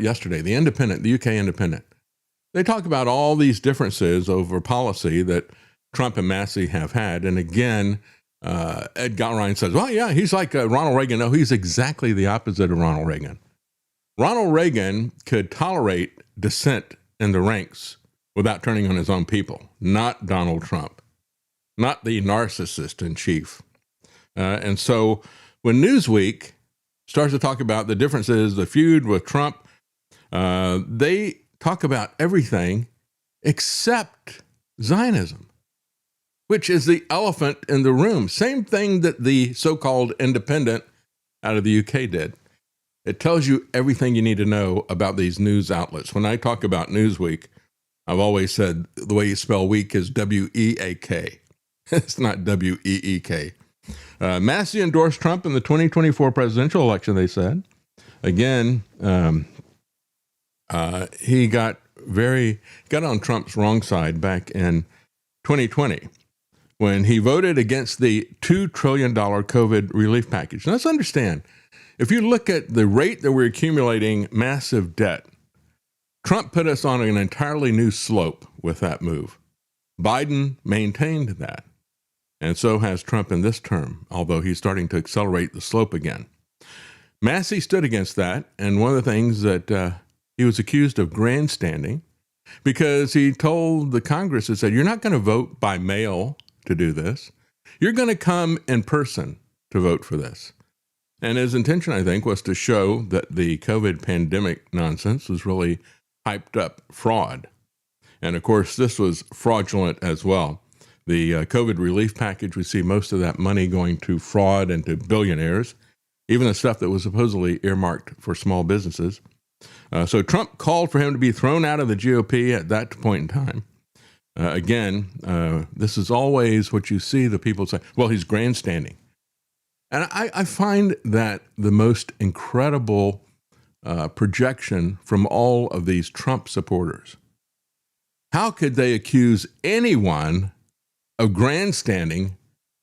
yesterday, the Independent, the UK Independent. They talk about all these differences over policy that Trump and Massey have had. And again, Ed Galbraith says, well, yeah, he's like Ronald Reagan. No, he's exactly the opposite of Ronald Reagan. Ronald Reagan could tolerate dissent in the ranks without turning on his own people, not Donald Trump, not the narcissist in chief. And so when Newsweek starts to talk about the differences, the feud with Trump, they talk about everything except Zionism, which is the elephant in the room. Same thing that the so-called Independent out of the UK did. It tells you everything you need to know about these news outlets. When I talk about Newsweek, I've always said the way you spell week is W-E-A-K. It's not W-E-E-K. Massey endorsed Trump in the 2024 presidential election, they said. Again, he got on Trump's wrong side back in 2020 when he voted against the $2 trillion COVID relief package. Now, let's understand, if you look at the rate that we're accumulating massive debt, Trump put us on an entirely new slope with that move. Biden maintained that. And so has Trump in this term, although he's starting to accelerate the slope again. Massey stood against that, and one of the things that he was accused of grandstanding because he told the Congress, he said, you're not going to vote by mail to do this. You're going to come in person to vote for this. And his intention, I think, was to show that the COVID pandemic nonsense was really hyped up fraud. And of course, this was fraudulent as well. The COVID relief package, we see most of that money going to fraud and to billionaires, even the stuff that was supposedly earmarked for small businesses. So Trump called for him to be thrown out of the GOP at that point in time. Again, this is always what you see the people say, well, he's grandstanding. And I find that the most incredible projection from all of these Trump supporters. How could they accuse anyone of grandstanding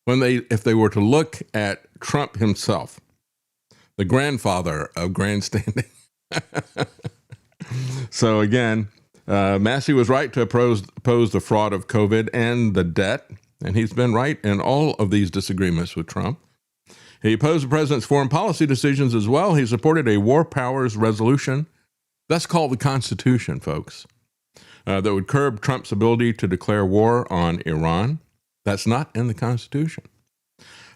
if they were to look at Trump himself, the grandfather of grandstanding? So again, Massey was right to oppose the fraud of COVID and the debt, and he's been right in all of these disagreements with Trump. He opposed the president's foreign policy decisions as well. He supported a war powers resolution. That's called the Constitution, folks, that would curb Trump's ability to declare war on Iran. That's not in the Constitution.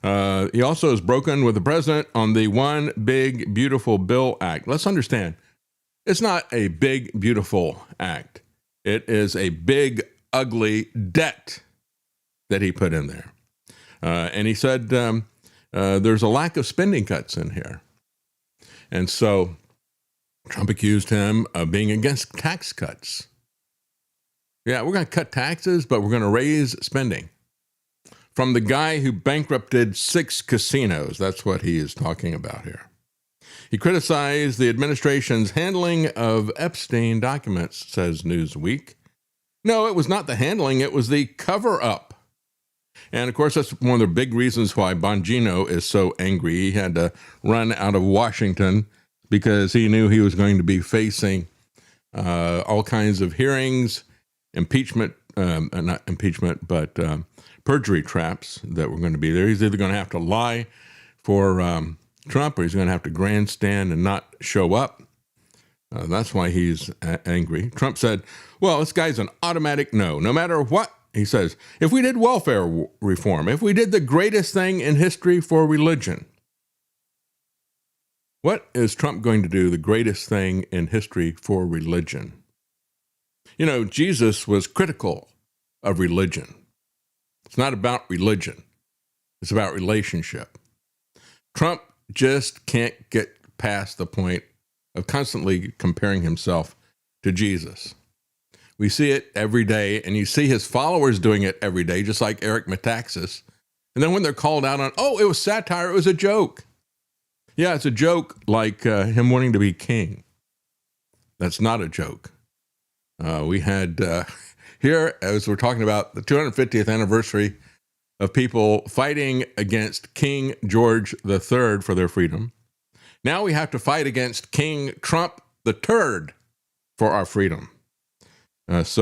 He also has broken with the president on the One Big Beautiful Bill Act. Let's understand, it's not a big, beautiful act. It is a big, ugly debt that he put in there. And he said there's a lack of spending cuts in here. And so Trump accused him of being against tax cuts. Yeah, we're going to cut taxes, but we're going to raise spending. From the guy who bankrupted 6 casinos. That's what he is talking about here. He criticized the administration's handling of Epstein documents, says Newsweek. No, it was not the handling, it was the cover-up. And of course, that's one of the big reasons why Bongino is so angry. He had to run out of Washington because he knew he was going to be facing all kinds of hearings, impeachment, not impeachment, but perjury traps that were going to be there. He's either going to have to lie for Trump or he's going to have to grandstand and not show up. That's why he's angry. Trump said, well, this guy's an automatic no matter what. He says, if we did welfare reform, if we did the greatest thing in history for religion, what is Trump going to do the greatest thing in history for religion? You know, Jesus was critical of religion. It's not about religion. It's about relationship. Trump just can't get past the point of constantly comparing himself to Jesus. We see it every day, and you see his followers doing it every day, just like Eric Metaxas. And then when they're called out on, oh, it was satire, it was a joke. Yeah, it's a joke like him wanting to be king. That's not a joke. We had here, as we're talking about the 250th anniversary of people fighting against King George III for their freedom. Now we have to fight against King Trump the turd for our freedom. It's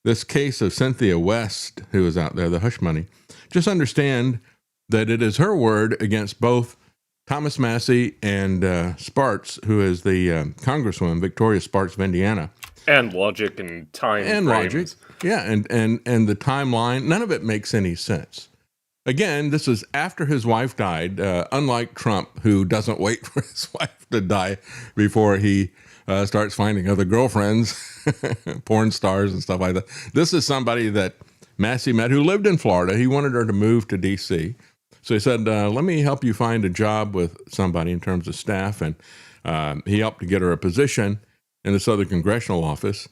this case of Cynthia West, who is out there, the hush money. Just understand that it is her word against both Thomas Massey and Sparks, who is the Congresswoman, Victoria Sparks of Indiana. And logic and time and frames. Logic. Yeah, and the timeline, none of it makes any sense. Again, this is after his wife died, unlike Trump, who doesn't wait for his wife to die before he starts finding other girlfriends, porn stars and stuff like that. This is somebody that Massey met who lived in Florida. He wanted her to move to D.C., so he said, let me help you find a job with somebody in terms of staff. And he helped to get her a position in this other congressional office.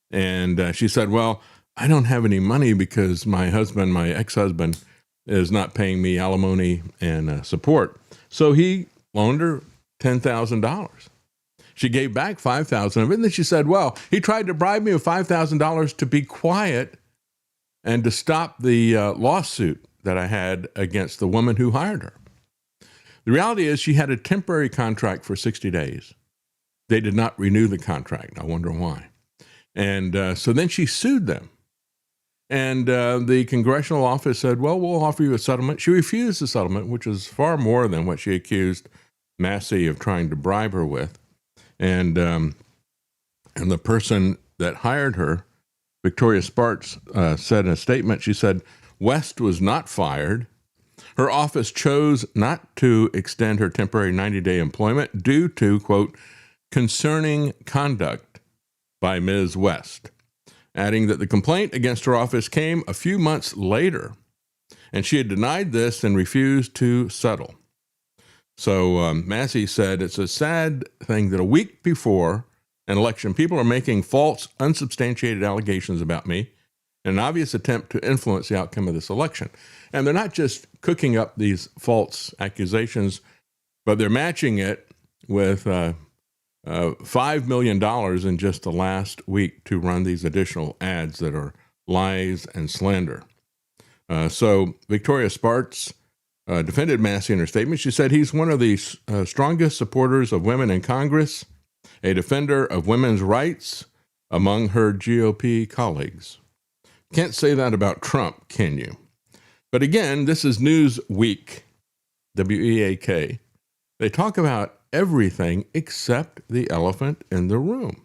And she said, well, I don't have any money because my ex-husband, is not paying me alimony and support. So he loaned her $10,000. She gave back $5,000 of it. And then she said, well, he tried to bribe me with $5,000 to be quiet and to stop the lawsuit that I had against the woman who hired her. The reality is she had a temporary contract for 60 days. They did not renew the contract. I wonder why. And so then she sued them. And the congressional office said, well, we'll offer you a settlement. She refused the settlement, which is far more than what she accused Massey of trying to bribe her with. And the person that hired her, Victoria Sparks, said in a statement, she said, West was not fired. Her office chose not to extend her temporary 90-day employment due to, quote, concerning conduct by Ms. West, adding that the complaint against her office came a few months later, and she had denied this and refused to settle. So Massey said, it's a sad thing that a week before an election, people are making false, unsubstantiated allegations about me, an obvious attempt to influence the outcome of this election. And they're not just cooking up these false accusations, but they're matching it with $5 million in just the last week to run these additional ads that are lies and slander. So Victoria Sparks defended Massey in her statement. She said he's one of the strongest supporters of women in Congress, a defender of women's rights among her GOP colleagues. Can't say that about Trump, can you? But again, this is Newsweek, W-E-A-K. They talk about everything except the elephant in the room,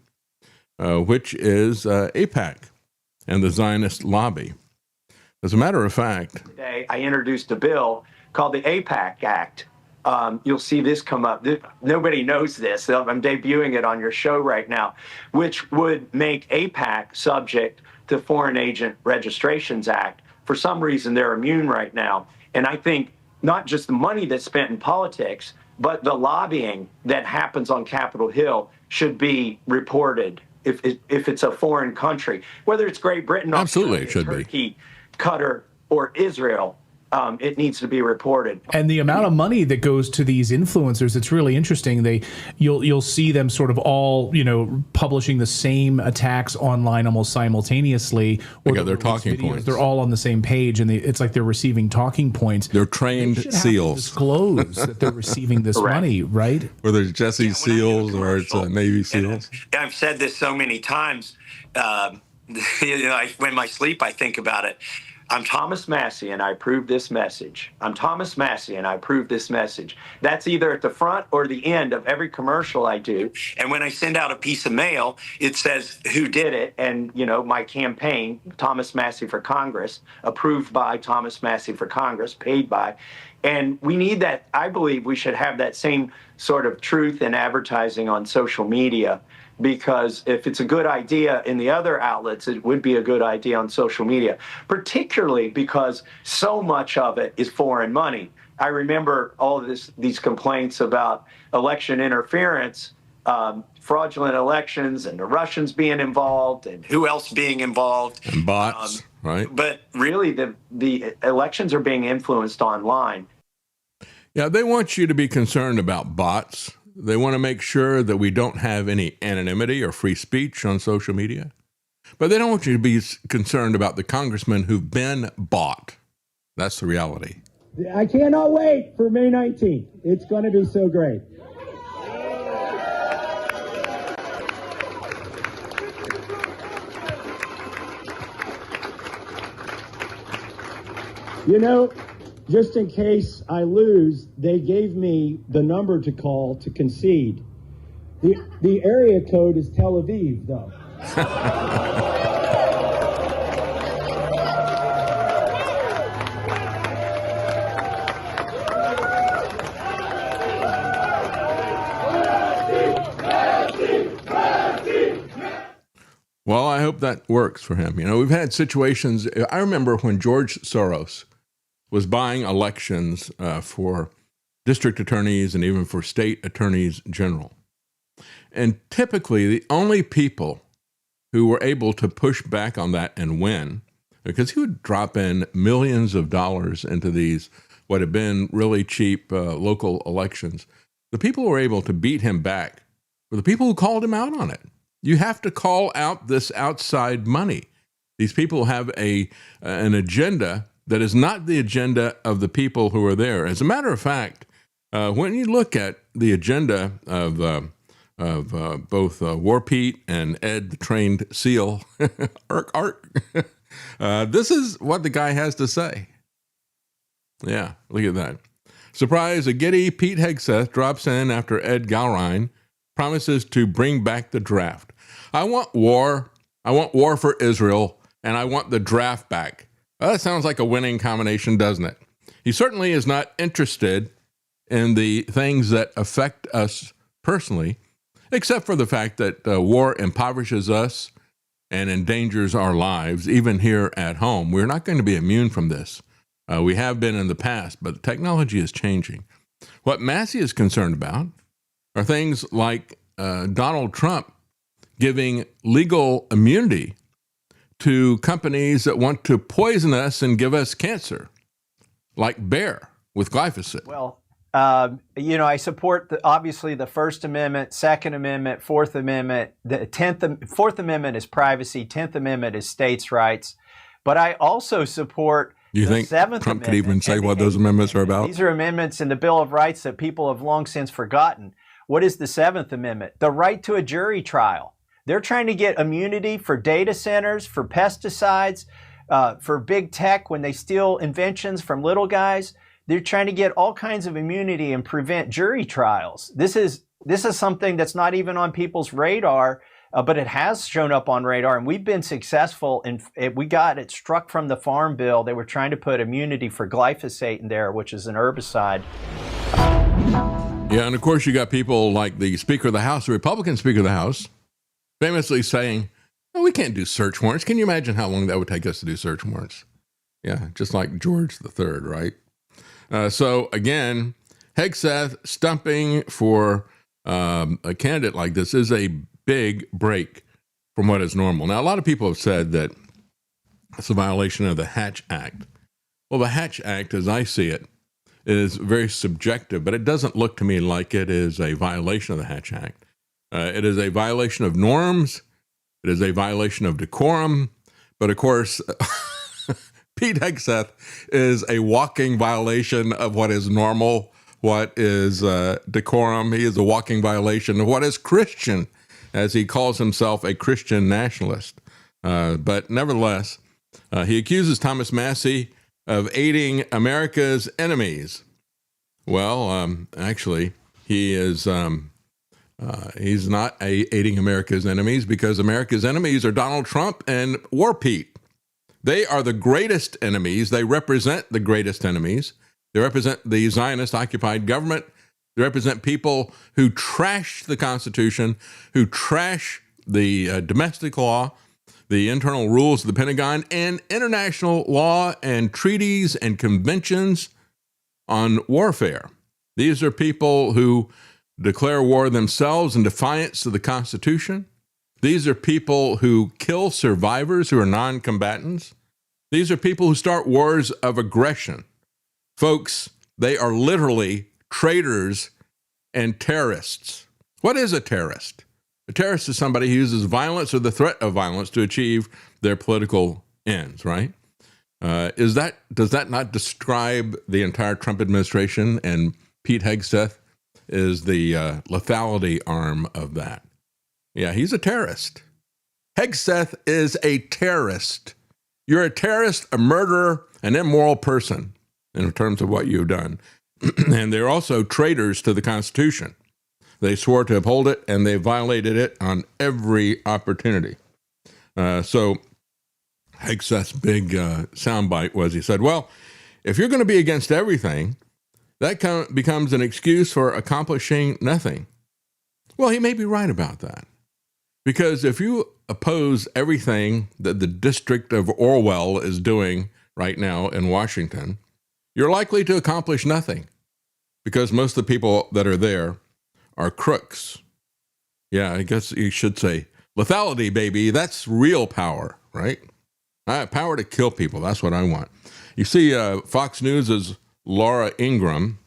which is AIPAC and the Zionist lobby. As a matter of fact, today I introduced a bill called the AIPAC Act. You'll see this come up. Nobody knows this. I'm debuting it on your show right now, which would make AIPAC subject to Foreign Agent Registrations Act. For some reason, they're immune right now. And I think not just the money that's spent in politics, but the lobbying that happens on Capitol Hill should be reported if it's a foreign country, whether it's Great Britain, absolutely, Australia, it should Turkey, Qatar, or Israel. It needs to be reported. And the amount of money that goes to these influencers, it's really interesting. You'll see them sort of all, publishing the same attacks online almost simultaneously. Or they got their talking points. They're all on the same page, and it's like they're receiving talking points. They're trained SEALs. Disclose that they're receiving this money, right? Whether it's Jesse SEALs or it's Navy SEALs. I've said this so many times. When I sleep, I think about it. I'm Thomas Massey, and I approve this message. I'm Thomas Massey, and I approve this message. That's either at the front or the end of every commercial I do. And when I send out a piece of mail, it says who did it, and, my campaign, Thomas Massey for Congress, approved by Thomas Massey for Congress, paid by. And we need that. I believe we should have that same sort of truth in advertising on social media, because if it's a good idea in the other outlets, it would be a good idea on social media, particularly because so much of it is foreign money. I remember all of these complaints about election interference, fraudulent elections, and the Russians being involved, and who else being involved. And bots, right? But really, the elections are being influenced online. Yeah, they want you to be concerned about bots. They want to make sure that we don't have any anonymity or free speech on social media. But they don't want you to be concerned about the congressmen who've been bought. That's the reality. I cannot wait for May 19th. It's going to be so great. You know, just in case I lose, they gave me the number to call to concede. The area code is Tel Aviv, though. Well, I hope that works for him. You know, we've had situations. I remember when George Soros was buying elections for district attorneys and even for state attorneys general. And typically, the only people who were able to push back on that and win, because he would drop in millions of dollars into these, what had been really cheap local elections, the people who were able to beat him back were the people who called him out on it. You have to call out this outside money. These people have an agenda that is not the agenda of the people who are there. As a matter of fact, when you look at the agenda of both War Pete and Ed the Trained SEAL, this is what the guy has to say. Yeah, look at that. Surprise, a giddy Pete Hegseth drops in after Ed Galrine promises to bring back the draft. I want war. I want war for Israel, and I want the draft back. Well, that sounds like a winning combination, doesn't it? He certainly is not interested in the things that affect us personally, except for the fact that war impoverishes us and endangers our lives, even here at home. We're not going to be immune from this. We have been in the past, but technology is changing. What Massey is concerned about are things like Donald Trump giving legal immunity to companies that want to poison us and give us cancer, like Bayer with glyphosate. Well, I support obviously the First Amendment, Second Amendment, Fourth Amendment. Fourth Amendment is privacy. 10th Amendment is states' rights. But I also support you the think Seventh Trump Amendment. could even say what those amendments are about? These are amendments in the Bill of Rights that people have long since forgotten. What is the Seventh Amendment? The right to a jury trial. They're trying to get immunity for data centers, for pesticides, for big tech when they steal inventions from little guys. They're trying to get all kinds of immunity and prevent jury trials. This is something that's not even on people's radar, but it has shown up on radar, and we've been successful. We got it struck from the Farm Bill. They were trying to put immunity for glyphosate in there, which is an herbicide. Yeah, and of course you got people like the Speaker of the House, the Republican Speaker of the House, famously saying, "Oh, we can't do search warrants." Can you imagine how long that would take us to do search warrants? Yeah, just like George III, right? So again, Hegseth stumping for a candidate like this is a big break from what is normal. Now, a lot of people have said that it's a violation of the Hatch Act. Well, the Hatch Act, as I see it, is very subjective, but it doesn't look to me like it is a violation of the Hatch Act. It is a violation of norms. It is a violation of decorum. But of course, Pete Hegseth is a walking violation of what is normal, what is decorum. He is a walking violation of what is Christian, as he calls himself a Christian nationalist. But nevertheless, he accuses Thomas Massey of aiding America's enemies. Well, actually, he is... he's not aiding America's enemies, because America's enemies are Donald Trump and War Pete. They are the greatest enemies. They represent the greatest enemies. They represent the Zionist-occupied government. They represent people who trash the Constitution, who trash the domestic law, the internal rules of the Pentagon, and international law and treaties and conventions on warfare. These are people who declare war themselves in defiance of the Constitution. These are people who kill survivors who are non-combatants. These are people who start wars of aggression. Folks, they are literally traitors and terrorists. What is a terrorist? A terrorist is somebody who uses violence or the threat of violence to achieve their political ends, right? Does that not describe the entire Trump administration? And Pete Hegseth is the lethality arm of that. Yeah, he's a terrorist. Hegseth is a terrorist. You're a terrorist, a murderer, an immoral person in terms of what you've done. And they're also traitors to the Constitution. They swore to uphold it, and they violated it on every opportunity. So Hegseth's big soundbite was, he said, well, if you're going to be against everything, that becomes an excuse for accomplishing nothing. Well, he may be right about that. Because if you oppose everything that the District of Orwell is doing right now in Washington, you're likely to accomplish nothing. Because most of the people that are there are crooks. Yeah, I guess you should say lethality, baby. That's real power, right? Power to kill people. That's what I want. You see, Fox News' Laura Ingraham.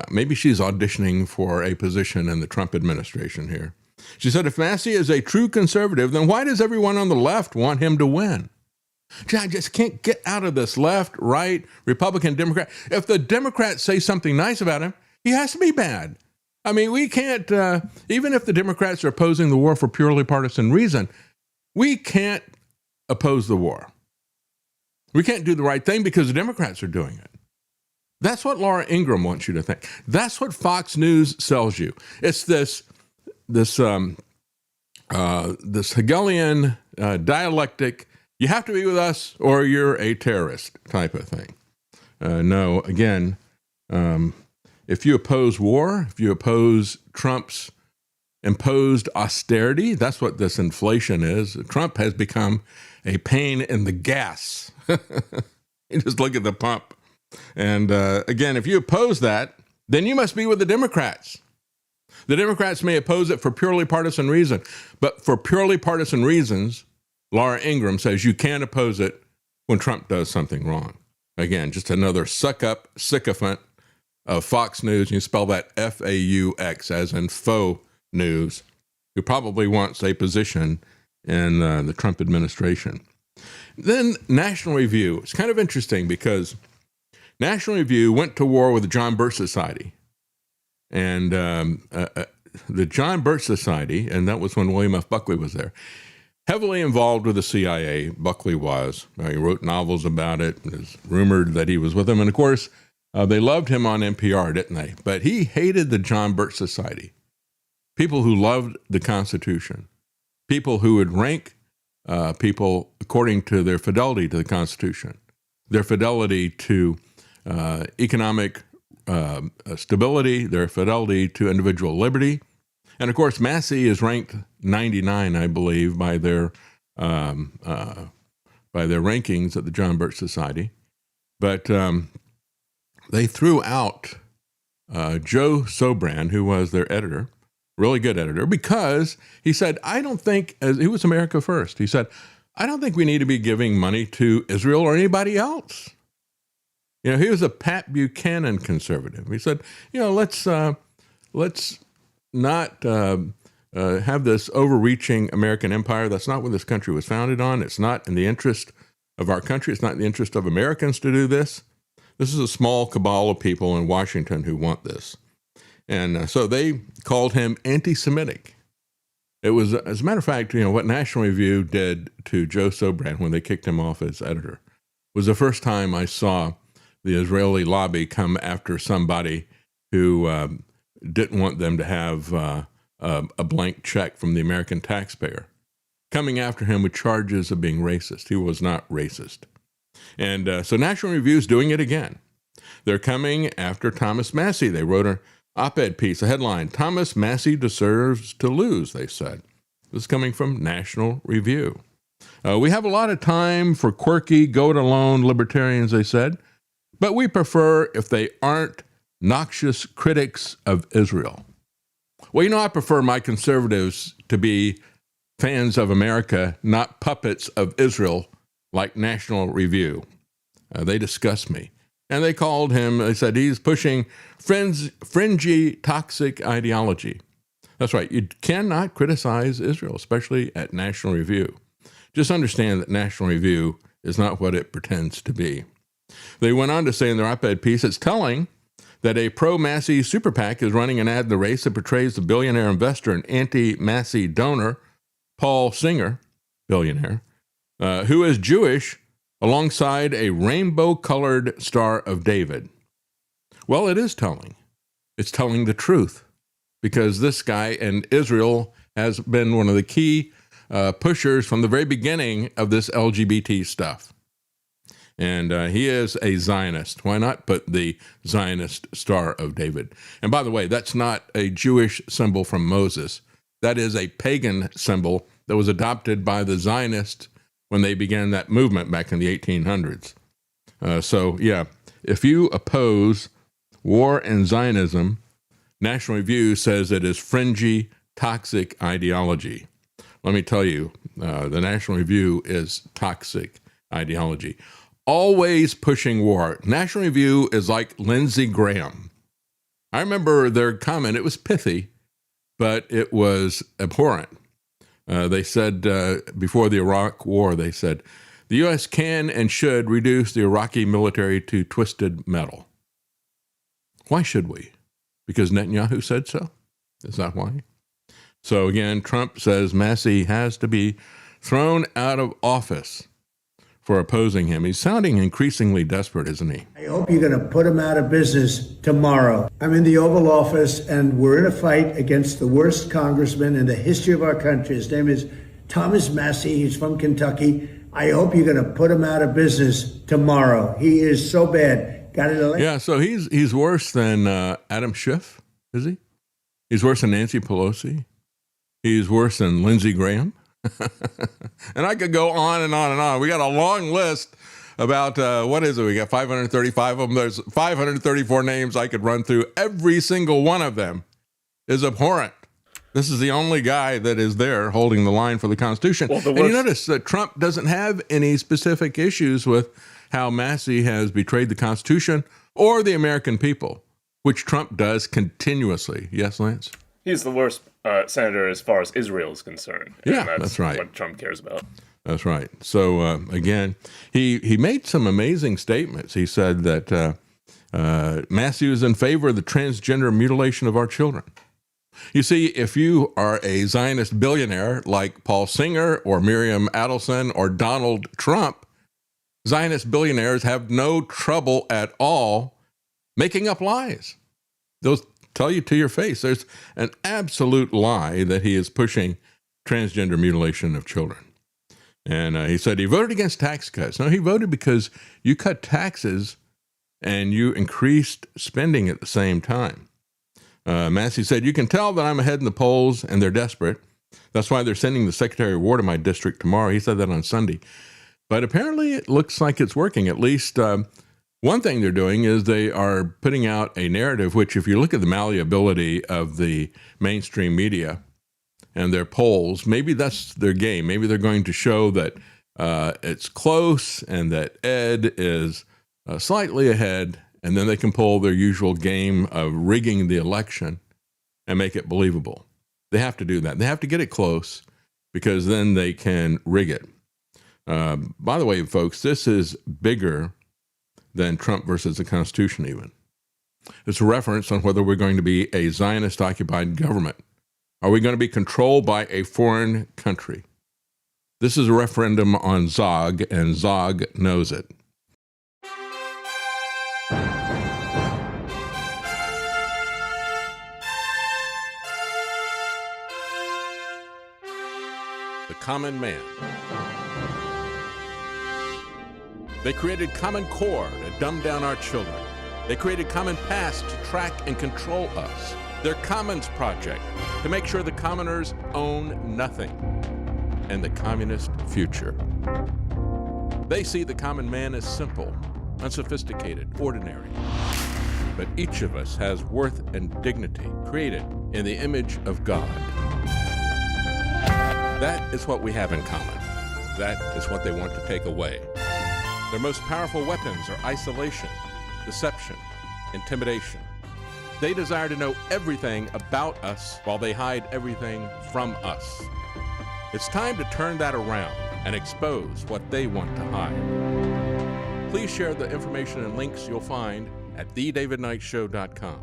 Maybe she's auditioning for a position in the Trump administration here. She said, if Massey is a true conservative, then why does everyone on the left want him to win? I just can't get out of this left, right, Republican, Democrat. If the Democrats say something nice about him, he has to be bad. I mean, we can't, even if the Democrats are opposing the war for purely partisan reason, we can't oppose the war. We can't do the right thing because the Democrats are doing it. That's what Laura Ingraham wants you to think. That's what Fox News sells you. It's this Hegelian dialectic. You have to be with us or you're a terrorist type of thing. No, again, if you oppose war, if you oppose Trump's imposed austerity, that's what this inflation is. Trump has become a pain in the gas. You just look at the pump. And again, if you oppose that, then you must be with the Democrats. The Democrats may oppose it for purely partisan reason, but for purely partisan reasons, Laura Ingraham says you can't oppose it when Trump does something wrong. Again, just another suck-up sycophant of Fox News. You spell that F-A-U-X as in faux news, who probably wants a position in the Trump administration. Then National Review. It's kind of interesting because National Review went to war with the John Birch Society. And the John Birch Society, and that was when William F. Buckley was there, heavily involved with the CIA. Buckley was. He wrote novels about it. It was rumored that he was with them. And of course, they loved him on NPR, didn't they? But he hated the John Birch Society. People who loved the Constitution. People who would rank people according to their fidelity to the Constitution, their fidelity to economic stability, their fidelity to individual liberty. And of course, Massey is ranked 99, I believe, by their rankings at the John Birch Society. But they threw out Joe Sobran, who was their editor, really good editor, because he said, I don't think, as he was America First, he said, I don't think we need to be giving money to Israel or anybody else. You know, he was a Pat Buchanan conservative. He said, you know, let's not have this overreaching American empire. That's not what this country was founded on. It's not in the interest of our country. It's not in the interest of Americans to do this. This is a small cabal of people in Washington who want this. And so they called him anti-Semitic. It was, as a matter of fact, you know, what National Review did to Joe Sobran when they kicked him off as editor was the first time I saw the Israeli lobby come after somebody who didn't want them to have a blank check from the American taxpayer, coming after him with charges of being racist. He was not racist. And so National Review is doing it again. They're coming after Thomas Massey. They wrote an op-ed piece, a headline, Thomas Massey deserves to lose, they said. This is coming from National Review. We have a lot of time for quirky, go-it-alone libertarians, they said, but we prefer if they aren't noxious critics of Israel. Well, you know, I prefer my conservatives to be fans of America, not puppets of Israel, like National Review. They disgust me. And they called him, they said he's pushing fringy, toxic ideology. That's right. You cannot criticize Israel, especially at National Review. Just understand that National Review is not what it pretends to be. They went on to say in their op-ed piece, it's telling that a pro-Massey super PAC is running an ad in the race that portrays the billionaire investor and anti-Massey donor, Paul Singer, billionaire, who is Jewish, alongside a rainbow-colored Star of David. Well, it is telling. It's telling the truth, because this guy in Israel has been one of the key pushers from the very beginning of this LGBT stuff. And he is a Zionist. Why not put the Zionist Star of David? And by the way, that's not a Jewish symbol from Moses. That is a pagan symbol that was adopted by the Zionists when they began that movement back in the 1800s. So, yeah, if you oppose war and Zionism, National Review says it is fringy, toxic ideology. Let me tell you, the National Review is toxic ideology. Always pushing war. National Review is like Lindsey Graham. I remember their comment. It was pithy, but it was abhorrent. They said before the Iraq War, they said, the U.S. can and should reduce the Iraqi military to twisted metal. Why should we? Because Netanyahu said so? Is that why? So again, Trump says Massey has to be thrown out of office for opposing him. He's sounding increasingly desperate, isn't he? I hope you're going to put him out of business tomorrow. I'm in the Oval Office, and we're in a fight against the worst congressman in the history of our country. His name is Thomas Massey. He's from Kentucky. I hope you're going to put him out of business tomorrow. He is so bad. Got it elected. Yeah, so he's worse than Adam Schiff, is he? He's worse than Nancy Pelosi. He's worse than Lindsey Graham. And I could go on and on and on. We got a long list about, what is it? We got 535 of them. There's 534 names I could run through. Every single one of them is abhorrent. This is the only guy that is there holding the line for the Constitution. Well, and you notice that Trump doesn't have any specific issues with how Massey has betrayed the Constitution or the American people, which Trump does continuously. Yes, Lance? He's the worst senator as far as Israel is concerned. Yeah, that's right. What Trump cares about. That's right. So, again, he made some amazing statements. He said that Massey was in favor of the transgender mutilation of our children. You see, if you are a Zionist billionaire like Paul Singer or Miriam Adelson or Donald Trump, Zionist billionaires have no trouble at all making up lies. Those tell you to your face. There's an absolute lie that he is pushing transgender mutilation of children. And he said he voted against tax cuts. No, he voted because you cut taxes and you increased spending at the same time. Massey said, you can tell that I'm ahead in the polls and they're desperate. That's why they're sending the Secretary of War to my district tomorrow. He said that on Sunday. But apparently it looks like it's working. At least one thing they're doing is they are putting out a narrative, which if you look at the malleability of the mainstream media and their polls, maybe that's their game. Maybe they're going to show that it's close and that Ed is slightly ahead, and then they can pull their usual game of rigging the election and make it believable. They have to do that. They have to get it close because then they can rig it. By the way, folks, this is bigger than Trump versus the Constitution even. It's a reference on whether we're going to be a Zionist-occupied government. Are we going to be controlled by a foreign country? This is a referendum on Zog, and Zog knows it. The common man. They created Common Core to dumb down our children. They created Common Pass to track and control us. Their Commons Project to make sure the commoners own nothing. And the communist future. They see the common man as simple, unsophisticated, ordinary. But each of us has worth and dignity created in the image of God. That is what we have in common. That is what they want to take away. Their most powerful weapons are isolation, deception, intimidation. They desire to know everything about us while they hide everything from us. It's time to turn that around and expose what they want to hide. Please share the information and links you'll find at thedavidknightshow.com.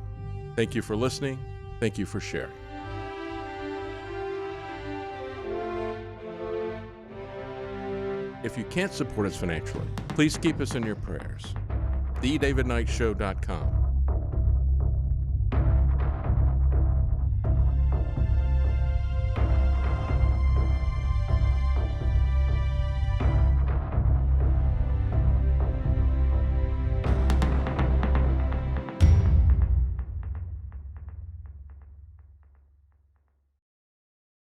Thank you for listening. Thank you for sharing. If you can't support us financially, please keep us in your prayers. TheDavidKnightShow.com.